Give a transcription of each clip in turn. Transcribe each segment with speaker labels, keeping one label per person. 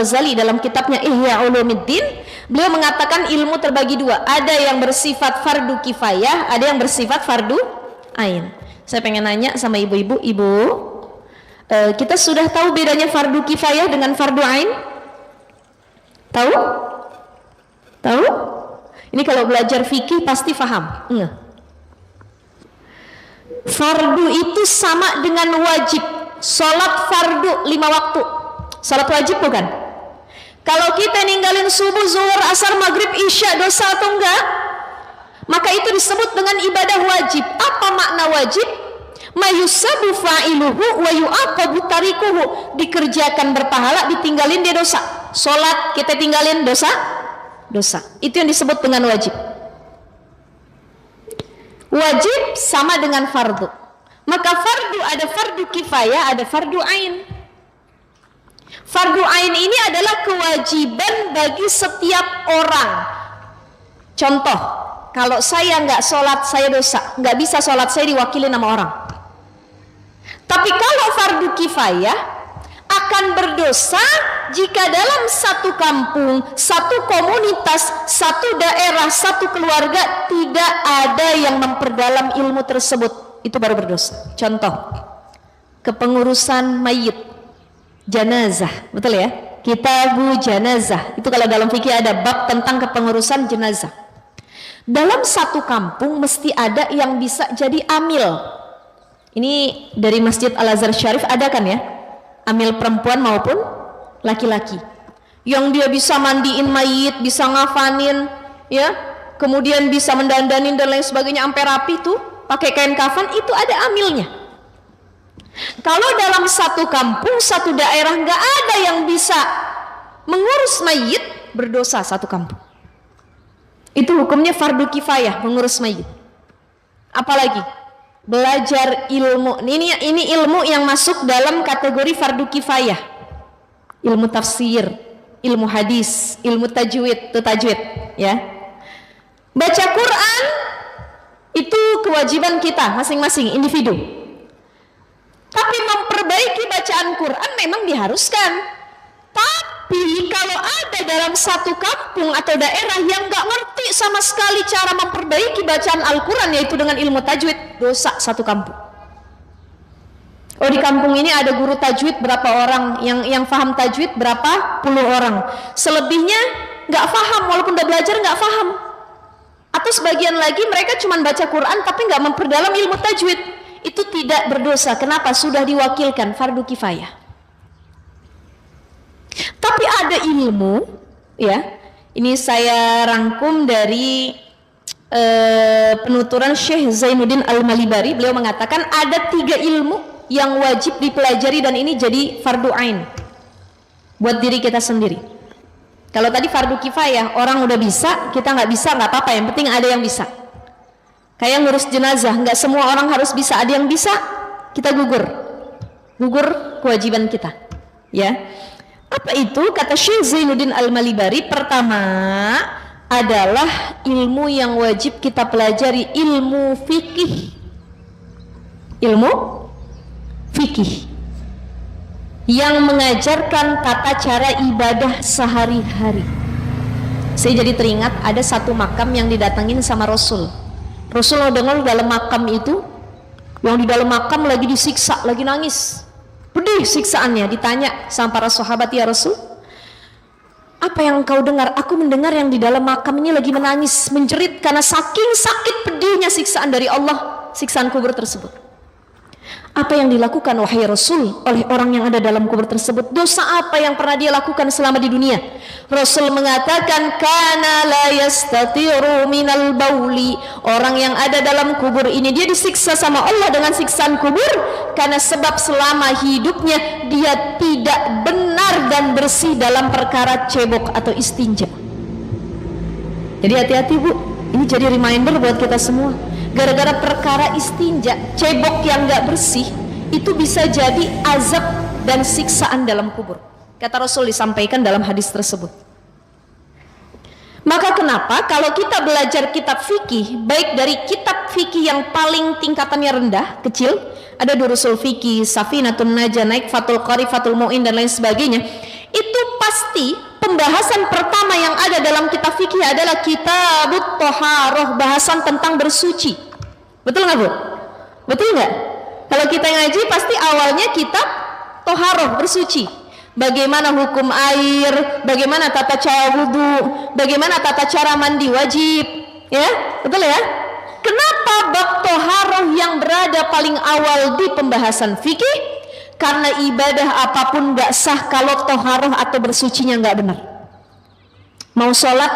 Speaker 1: Ghazali dalam kitabnya Ihya Ulumuddin, beliau mengatakan ilmu terbagi dua, ada yang bersifat fardu kifayah, ada yang bersifat fardu ain. Saya pengen nanya sama ibu-ibu, kita sudah tahu bedanya fardu kifayah dengan fardu ain? Tahu? Tahu? Ini kalau belajar fikih pasti paham. Fardu itu sama dengan wajib. Sholat fardu 5 waktu, sholat wajib bukan? Kalau kita ninggalin subuh, zuhur, asar, maghrib, isya, dosa atau enggak? Maka itu disebut dengan ibadah wajib. Apa makna wajib? Mayusabu fa'iluhu wa yu'aqabu tarikuhu, dikerjakan berpahala, ditinggalin dia dosa. Sholat kita tinggalin dosa, itu yang disebut dengan wajib. Wajib sama dengan fardu. Maka fardu ada fardu kifayah, ada fardu ain. Fardu ain ini adalah kewajiban bagi setiap orang. Contoh, kalau saya nggak sholat saya dosa, nggak bisa sholat saya diwakili nama orang. Tapi kalau fardu kifayah akan berdosa jika dalam satu kampung, satu komunitas, satu daerah, satu keluarga tidak ada yang memperdalam ilmu tersebut. Itu baru berdosa. Contoh, kepengurusan mayit, jenazah, betul ya? Kitabu jenazah, itu kalau dalam fikih ada bab tentang kepengurusan jenazah. Dalam satu kampung mesti ada yang bisa jadi amil. Ini dari Masjid Al-Azhar Syarif ada kan ya? Amil perempuan maupun laki-laki. Yang dia bisa mandiin mayit, bisa ngafanin, ya, kemudian bisa mendandanin dan lain sebagainya sampai rapi tuh, pakai kain kafan, itu ada amilnya. Kalau dalam satu kampung, satu daerah nggak ada yang bisa mengurus mayit, berdosa satu kampung. Itu hukumnya fardu kifayah, mengurus mayit. Apalagi belajar ilmu. Ini ilmu yang masuk dalam kategori fardu kifayah. Ilmu tafsir, ilmu hadis, ilmu tajwid, itu tajwid, ya. Baca Quran itu kewajiban kita masing-masing individu. Tapi memperbaiki bacaan Quran memang diharuskan. Tapi kalau ada dalam satu kampung atau daerah yang nggak ngerti sama sekali cara memperbaiki bacaan Al-Quran, yaitu dengan ilmu tajwid, dosa satu kampung. Oh, di kampung ini ada guru tajwid berapa orang, yang paham tajwid berapa puluh orang, selebihnya nggak paham, walaupun udah belajar nggak paham. Atau sebagian lagi mereka cuma baca Quran tapi nggak memperdalam ilmu tajwid, itu tidak berdosa. Kenapa? Sudah diwakilkan, fardu kifayah. Tapi ada ilmu, ya, ini saya rangkum dari penuturan Syekh Zainuddin Al-Malibari. Beliau mengatakan ada 3 ilmu yang wajib dipelajari dan ini jadi fardu ain buat diri kita sendiri. Kalau tadi fardu kifayah, orang udah bisa, kita nggak bisa, nggak apa-apa, yang penting ada yang bisa. Kayak ngurus jenazah, nggak semua orang harus bisa, ada yang bisa, kita gugur kewajiban kita, ya. Apa itu? Kata Syekh Zainuddin Al-Malibari, pertama adalah ilmu yang wajib kita pelajari, ilmu fikih. Ilmu fikih yang mengajarkan tata cara ibadah sehari-hari. Saya jadi teringat ada satu makam yang didatangin sama Rasul. Rasul dengar dalam makam itu, yang di dalam makam lagi disiksa, lagi nangis, pedih siksaannya. Ditanya sama para sahabat, ya Rasul, apa yang engkau dengar? Aku mendengar yang di dalam makam ini lagi menangis, menjerit karena saking sakit pedihnya siksaan dari Allah, siksaan kubur tersebut. Apa yang dilakukan wahai Rasul oleh orang yang ada dalam kubur tersebut? Dosa apa yang pernah dia lakukan selama di dunia? Rasul mengatakan, kana la yastatiru minal bauli. Orang yang ada dalam kubur ini dia disiksa sama Allah dengan siksaan kubur karena sebab selama hidupnya dia tidak benar dan bersih dalam perkara cebok atau istinja. Jadi hati-hati Bu, ini jadi reminder buat kita semua. Gara-gara perkara istinja, cebok yang gak bersih, itu bisa jadi azab dan siksaan dalam kubur. Kata Rasul, disampaikan dalam hadis tersebut. Maka kenapa kalau kita belajar kitab fikih, baik dari kitab fikih yang paling tingkatannya rendah, kecil, ada Durusul Fikih, Safinatun Najah, naik Fathul Qari, Fathul Mu'in dan lain sebagainya, itu pasti pembahasan pertama yang ada dalam kitab fikih adalah kitabut thaharah, bahasan tentang bersuci. Betul nggak Bu? Betul nggak? Kalau kita ngaji pasti awalnya kitab thaharah, bersuci. Bagaimana hukum air, bagaimana tata cara wudu, bagaimana tata cara mandi wajib, ya, betul ya? Kenapa bab thaharah yang berada paling awal di pembahasan fikih? Karena ibadah apapun gak sah kalau thaharah atau bersucinya gak benar. Mau sholat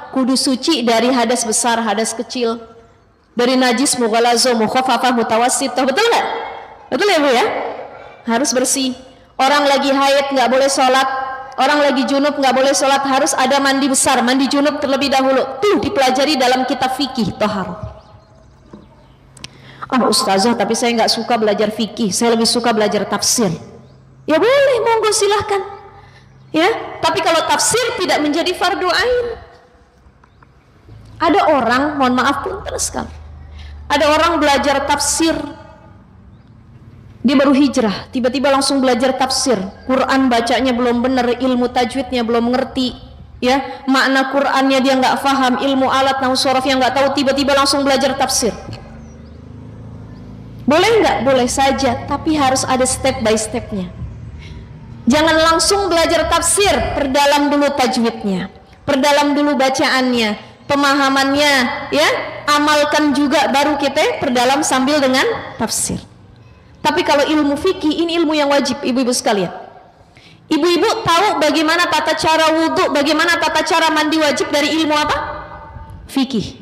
Speaker 1: kudu suci dari hadas besar, hadas kecil, dari najis, mughalazo, mukhafafah, mutawassithah, betul gak? Betul ya Bu ya? Harus bersih. Orang lagi haid nggak boleh sholat, orang lagi junub nggak boleh sholat, harus ada mandi besar, mandi junub terlebih dahulu. Tuh dipelajari dalam kitab fikih thaharah. Oh ustazah, tapi saya nggak suka belajar fikih, saya lebih suka belajar tafsir. Ya boleh, monggo silahkan. Ya, tapi kalau tafsir tidak menjadi fardu ain. Ada orang, mohon maaf punten sekali, ada orang belajar tafsir. Dia baru hijrah, tiba-tiba langsung belajar tafsir. Quran bacanya belum benar, ilmu tajwidnya belum ngerti, ya, makna Qurannya dia nggak paham, ilmu alat nahwu shorof yang nggak tahu, tiba-tiba langsung belajar tafsir. Boleh nggak? Boleh saja, tapi harus ada step by stepnya. Jangan langsung belajar tafsir, perdalam dulu tajwidnya, perdalam dulu bacaannya, pemahamannya, ya, amalkan juga, baru kita perdalam sambil dengan tafsir. Tapi kalau ilmu fikih, ini ilmu yang wajib ibu-ibu sekalian. Ibu-ibu tahu bagaimana tata cara wudhu, bagaimana tata cara mandi wajib dari ilmu apa? Fikih.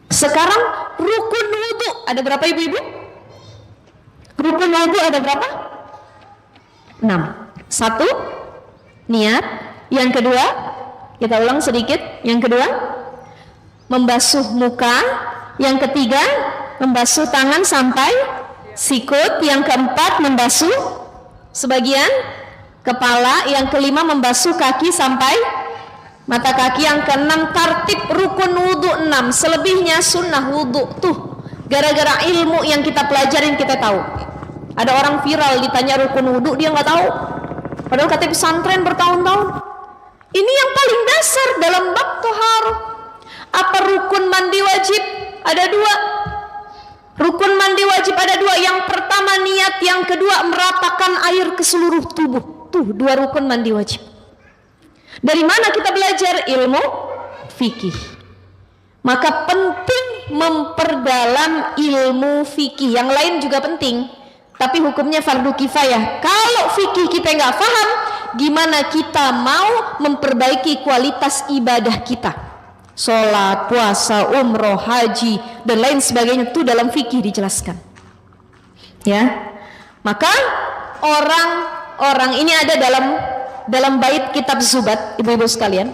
Speaker 1: Sekarang rukun wudhu ada berapa ibu-ibu? Rukun wudhu ada berapa? 6. 1, niat. Yang kedua, kita ulang sedikit. Yang kedua, membasuh muka. Yang ketiga, membasuh tangan sampai sikut. Yang keempat, membasuh sebagian kepala. Yang kelima, membasuh kaki sampai mata kaki. Yang keenam, tartib rukun wudhu 6. Selebihnya sunnah wudhu. Tuh, gara-gara ilmu yang kita pelajarin kita tahu. Ada orang viral ditanya rukun wudhu, dia nggak tahu, padahal katanya pesantren bertahun-tahun. Ini yang paling dasar dalam bab thaharah. Apa rukun mandi wajib? Ada 2. Rukun mandi wajib ada 2. Yang pertama niat, yang kedua meratakan air ke seluruh tubuh. Tuh 2 rukun mandi wajib. Dari mana kita belajar? Ilmu fikih. Maka penting memperdalam ilmu fikih. Yang lain juga penting, tapi hukumnya fardu kifayah. Kalau fikih kita nggak paham, gimana kita mau memperbaiki kualitas ibadah kita? Sholat, puasa, umroh, haji, dan lain sebagainya, itu dalam fikih dijelaskan. Ya, maka orang ini ada dalam bait kitab Zubat, ibu-ibu sekalian.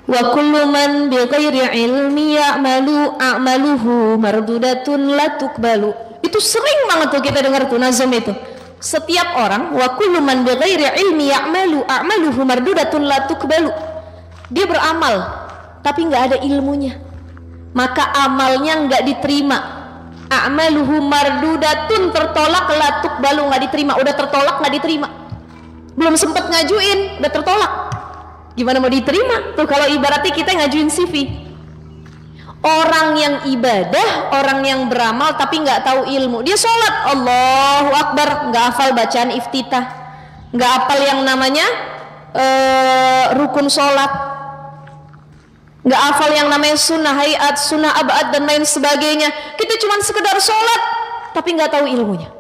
Speaker 1: Wa kullu man bi ghairi ilmi ya'malu a'maluhu mardudatun la tuqbalu. Itu sering banget tuh kita dengar tuh nazam itu. Setiap orang, wa kullu man bi ghairi ilmi ya'malu a'maluhu mardudatun la tuqbalu. Dia beramal tapi nggak ada ilmunya, maka amalnya nggak diterima. A'maluhu mardudatun, tertolak, la tuqbalu, nggak diterima. Udah tertolak nggak diterima, belum sempat ngajuin udah tertolak, gimana mau diterima tuh? Kalau ibaratnya kita ngajuin CV. Orang yang ibadah, orang yang beramal tapi nggak tahu ilmu, dia sholat Allahu Akbar nggak hafal bacaan iftitah, nggak hafal yang namanya rukun sholat, nggak hafal yang namanya sunnah hayat, sunnah abad, dan lain sebagainya. Kita cuma sekedar sholat tapi nggak tahu ilmunya.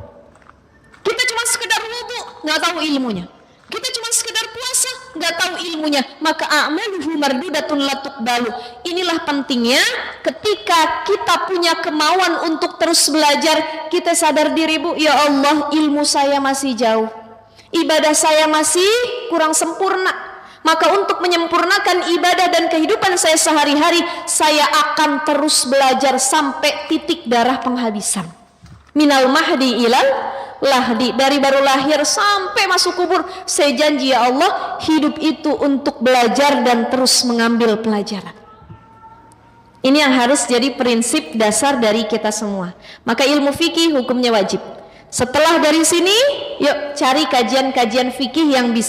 Speaker 1: Kita cuma sekedar wudu nggak tahu ilmunya. Kita cuma sekedar puasa nggak tahu ilmunya. Maka a'maluhu mardudatun la tuqbalu. Inilah pentingnya ketika kita punya kemauan untuk terus belajar, kita sadar diri, Bu, ya Allah, ilmu saya masih jauh, ibadah saya masih kurang sempurna. Maka untuk menyempurnakan ibadah dan kehidupan saya sehari-hari, saya akan terus belajar sampai titik darah penghabisan. Minal mahdi ilal lahdi, dari baru lahir sampai masuk kubur, saya janji ya Allah, hidup itu untuk belajar dan terus mengambil pelajaran. Ini yang harus jadi prinsip dasar dari kita semua. Maka ilmu fikih hukumnya wajib. Setelah dari sini, yuk cari kajian-kajian fikih yang bisa